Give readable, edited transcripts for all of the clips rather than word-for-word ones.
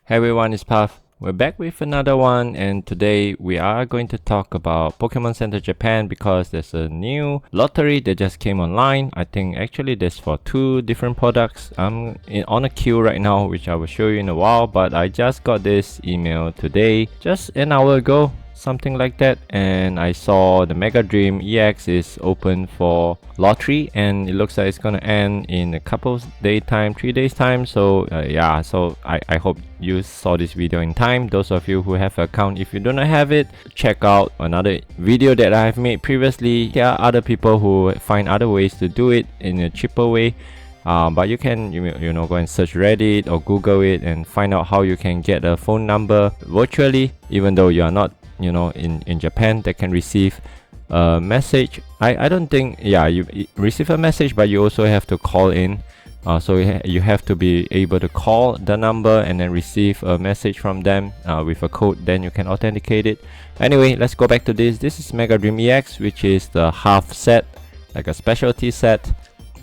Hey everyone, it's Puff. We're back with another one, and today we are going to talk about Pokemon Center Japan because there's a new lottery that just came online. I think actually there's for two different products. I'm on a queue right now, which I will show you in a while, but I just got this email today, just an hour ago, something like that, and I saw the Mega Dream EX is open for lottery, and it looks like it's gonna end in a couple days time, 3 days time. So yeah, so I hope you saw this video in time. Those of you who have an account, if you do not have it, check out another video that I have made previously. There are other people who find other ways to do it in a cheaper way. But you can go and search Reddit or Google it and find out how you can get a phone number virtually, even though you are not in Japan, that can receive a message. I don't think, yeah, you receive a message, but you also have to call in. So you have to be able to call the number and then receive a message from them with a code, then you can authenticate it. Anyway, let's go back to this. This is Mega Dream EX, which is the half set, like a specialty set.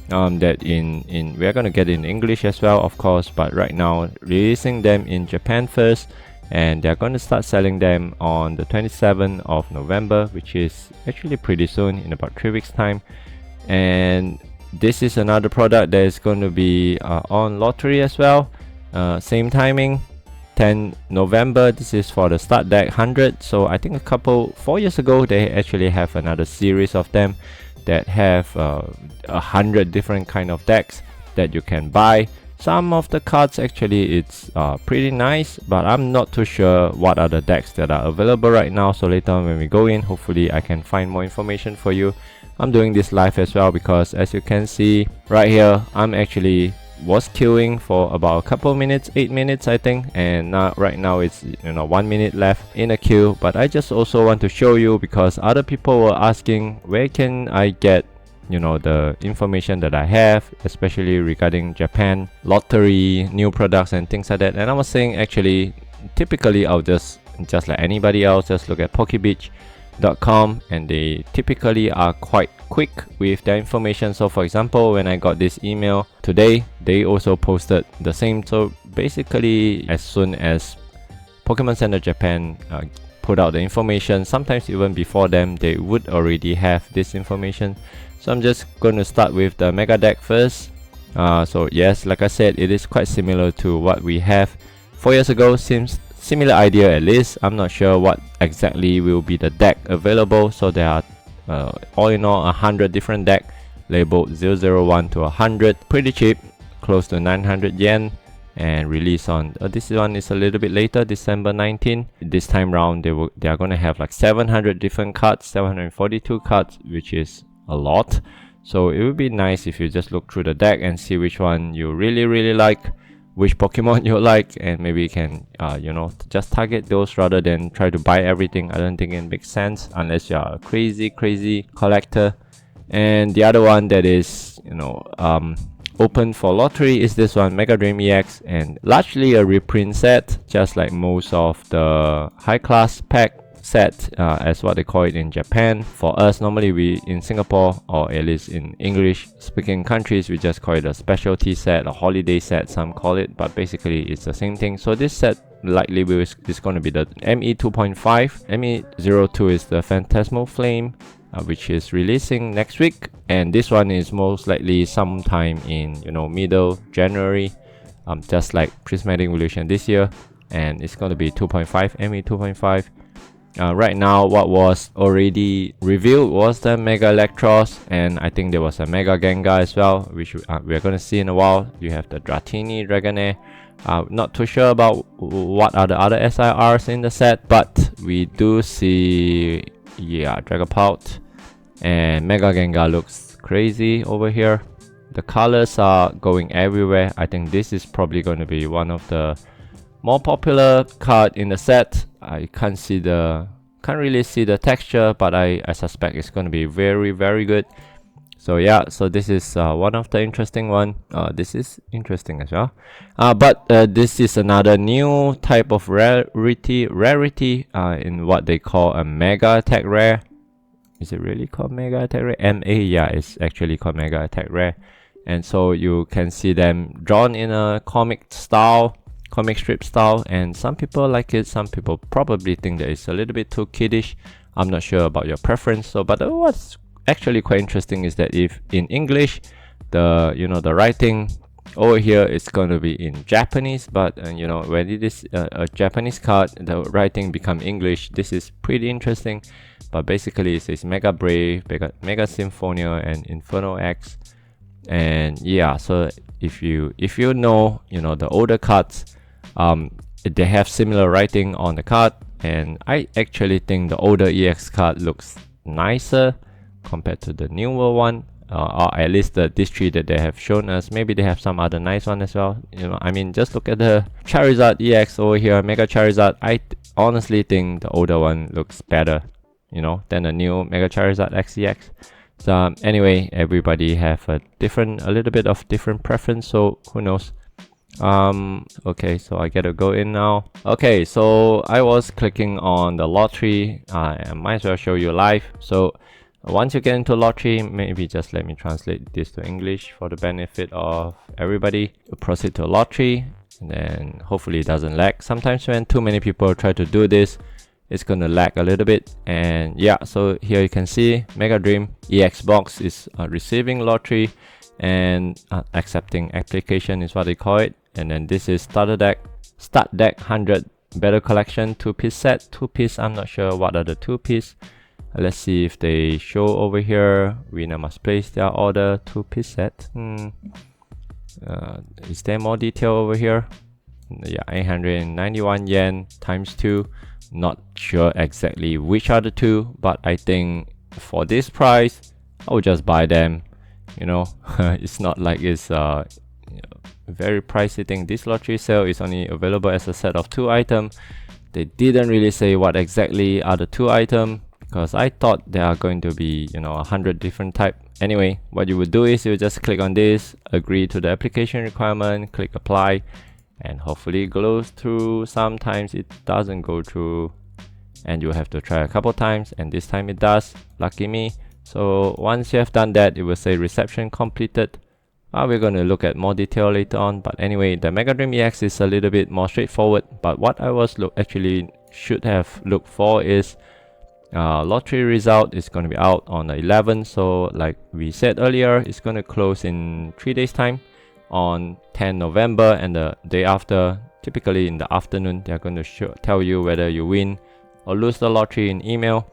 That we're gonna get in English as well, of course, but right now releasing them in Japan first, and they're going to start selling them on the 27th of November, which is actually pretty soon, in about 3 weeks time. And this is another product that is going to be on lottery as well, same timing, 10 November. This is for the start deck 100. So I think 4 years ago they actually have another series of them that have 100 different kind of decks that you can buy. Some of the cards actually it's pretty nice, but I'm not too sure what are the decks that are available right now. So later on when we go in, hopefully I can find more information for you. I'm doing this live as well because, as you can see right here, I'm actually was queuing for about a couple minutes, 8 minutes I think, and right now it's 1 minute left in a queue. But I just also want to show you, because other people were asking where can I get the information that I have, especially regarding Japan lottery, new products and things like that. And I was saying, actually, typically I'll just like anybody else, just look at pokebeach.com, and they typically are quite quick with their information. So for example, when I got this email today, they also posted the same. So basically, as soon as Pokemon Center Japan put out the information, sometimes even before them, they would already have this information. So I'm just going to start with the Mega Deck first. So yes, like I said, it is quite similar to what we have 4 years ago. Seems similar idea at least. I'm not sure what exactly will be the deck available. So there are all in all 100 different deck labeled 001 to 100. Pretty cheap, close to 900 yen. And release on this one is a little bit later, December 19. This time round they are going to have like 700 different cards, 742 cards, which is a lot. So it would be nice if you just look through the deck and see which one you really like, which Pokemon you like, and maybe you can just target those rather than try to buy everything. I don't think it makes sense unless you are a crazy collector. And the other one that is open for lottery is this one, Mega Dream EX, and largely a reprint set, just like most of the high class pack set, as what they call it in Japan. For us, normally we in Singapore, or at least in English speaking countries, we just call it a specialty set, a holiday set, some call it, but basically it's the same thing. So this set likely is going to be the ME 2.5. ME 02 is the Phantasmal Flame, which is releasing next week, and this one is most likely sometime in middle January, just like Prismatic Evolution this year, and it's going to be 2.5, ME 2.5. Right now, what was already revealed was the Mega Electros, and I think there was a Mega Gengar as well, which we're going to see in a while. You have the Dratini, Dragonair. Not too sure about what are the other SIRs in the set, but we do see, yeah, Dragapult, and Mega Gengar looks crazy over here. The colors are going everywhere. I think this is probably going to be one of the more popular card in the set. I can't really see the texture, but I suspect it's going to be very good. So yeah, so this is one of the interesting one. This is interesting as well. But this is another new type of rarity in what they call a Mega Attack Rare. Is it really called Mega Attack Rare? MA, yeah, it's actually called Mega Attack Rare. And so you can see them drawn in a comic style. comic strip style, and some people like it, some people probably think that it's a little bit too kiddish. I'm not sure about your preference. So but what's actually quite interesting is that if in English the the writing over here is going to be in Japanese, but when it is a Japanese card, the writing become English. This is pretty interesting. But basically it says Mega Brave, Mega Symphonia, and Inferno X. And yeah, so if you know the older cards, they have similar writing on the card, and I actually think the older EX card looks nicer compared to the newer one, or at least these three that they have shown us. Maybe they have some other nice one as well. I mean, just look at the Charizard EX over here, Mega Charizard. I honestly think the older one looks better, than the new Mega Charizard XEX. So anyway, everybody have a little bit of different preference, so who knows. Okay, so I gotta go in now. Okay, so I was clicking on the lottery. I might as well show you live. So once you get into lottery, maybe just let me translate this to English for the benefit of everybody. You proceed to lottery, and then hopefully it doesn't lag. Sometimes when too many people try to do this, it's gonna lag a little bit. And yeah, so here you can see Mega Dream EX box is receiving lottery and accepting application is what they call it. And then this is start deck 100 battle collection 2-piece set. 2-piece, I'm not sure what are the 2-piece. Let's see if they show over here. Winner must place their order 2-piece set. Is there more detail over here? Yeah, 891 yen times 2. Not sure exactly which are the two, but I think for this price I would just buy them. It's not like it's very pricey thing. This lottery sale is only available as a set of 2 items. They didn't really say what exactly are the 2 items, because I thought there are going to be 100 different type. Anyway, what you would do is you just click on this, agree to the application requirement, click apply, and hopefully it goes through. Sometimes it doesn't go through, and you have to try a couple times, and this time it does. Lucky me. So once you have done that, it will say reception completed. We're going to look at more detail later on, but anyway, the Mega Dream EX is a little bit more straightforward. But what I was actually should have looked for is lottery result is going to be out on the 11th. So like we said earlier, it's going to close in 3 days time on 10 November, and the day after, typically in the afternoon, they're going to tell you whether you win or lose the lottery in email.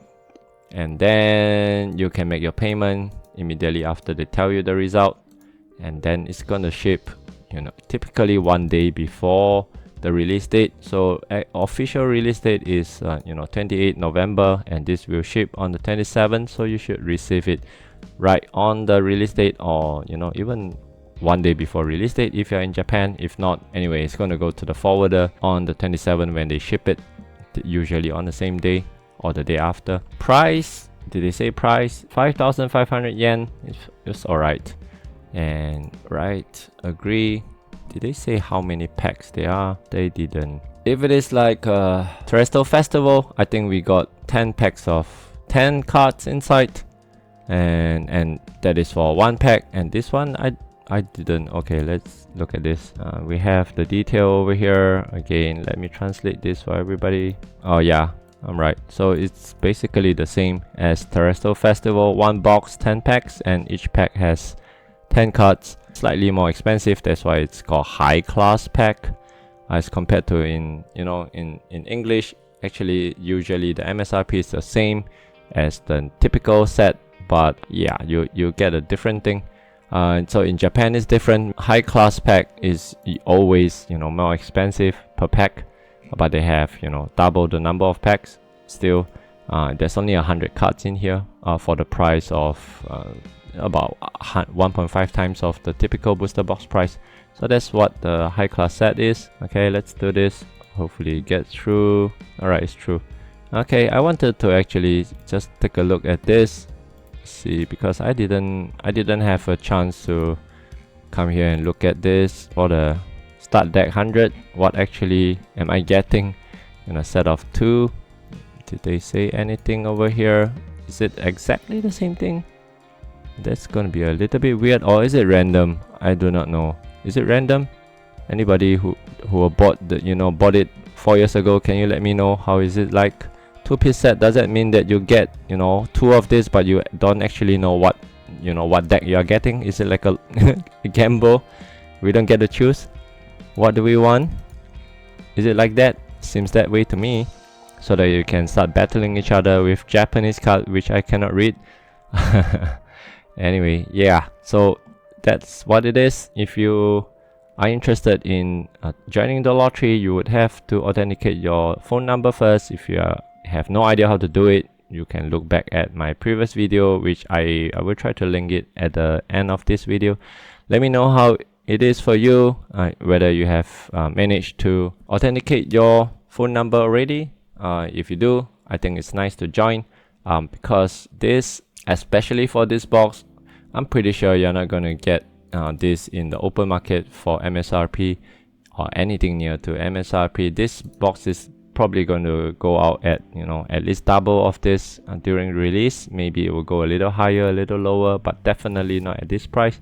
And then you can make your payment immediately after they tell you the result, and then it's gonna ship typically 1 day before the release date. So official release date is 28 November, and this will ship on the 27th, so you should receive it right on the release date, or even 1 day before release date if you're in Japan. If not, anyway, it's gonna go to the forwarder on the 27th when they ship it, usually on the same day or the day after. Price, did they say price? 5,500 yen. It's alright. And right, agree. Did they say how many packs there are? They didn't. If it is like a Terrestrial Festival, I think we got 10 packs of 10 cards inside, and that is for 1 pack. And this one I didn't. Okay, let's look at this. We have the detail over here. Again, let me translate this for everybody. Oh yeah, I'm right. So it's basically the same as Terrestrial Festival. 1 box, 10 packs, and each pack has 10 cards. Slightly more expensive, that's why it's called high class pack as compared to in English. Actually, usually the MSRP is the same as the typical set, but yeah, you get a different thing. So in Japan it's different. High class pack is always more expensive per pack, but they have double the number of packs. Still, there's only 100 cards in here for the price of about 1.5 times of the typical booster box price. So that's what the high class set is. Okay, let's do this. Hopefully it gets through. Alright, it's true. Okay, I wanted to actually just take a look at this, see, because I didn't have a chance to come here and look at this for the start deck 100. What actually am I getting in a set of 2? Did they say anything over here? Is it exactly the same thing? That's gonna be a little bit weird, or is it random? I do not know. Is it random? Anybody who bought bought it 4 years ago, can you let me know how is it like? 2-piece set doesn't mean that you get 2 of this, but you don't actually know what what deck you are getting. Is it like a, a gamble? We don't get to choose. What do we want? Is it like that? Seems that way to me. So that you can start battling each other with Japanese card, which I cannot read. Anyway, yeah, so that's what it is. If you are interested in joining the lottery, you would have to authenticate your phone number first. If you have no idea how to do it, you can look back at my previous video, which I will try to link it at the end of this video. Let me know how it is for you, whether you have managed to authenticate your phone number already. If you do, I think it's nice to join, because this, especially for this box, I'm pretty sure you're not gonna get this in the open market for MSRP or anything near to MSRP. This box is probably going to go out at at least double of this during release. Maybe it will go a little higher, a little lower, but definitely not at this price.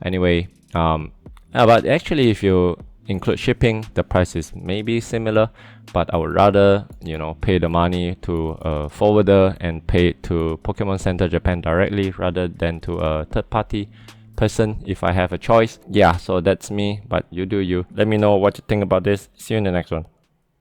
Anyway, but actually, if you include shipping, the price is maybe similar, but I would rather pay the money to a forwarder and pay it to Pokemon Center Japan directly rather than to a third-party person if I have a choice. Yeah, so that's me, but you do you. Let me know what you think about this. See you in the next one.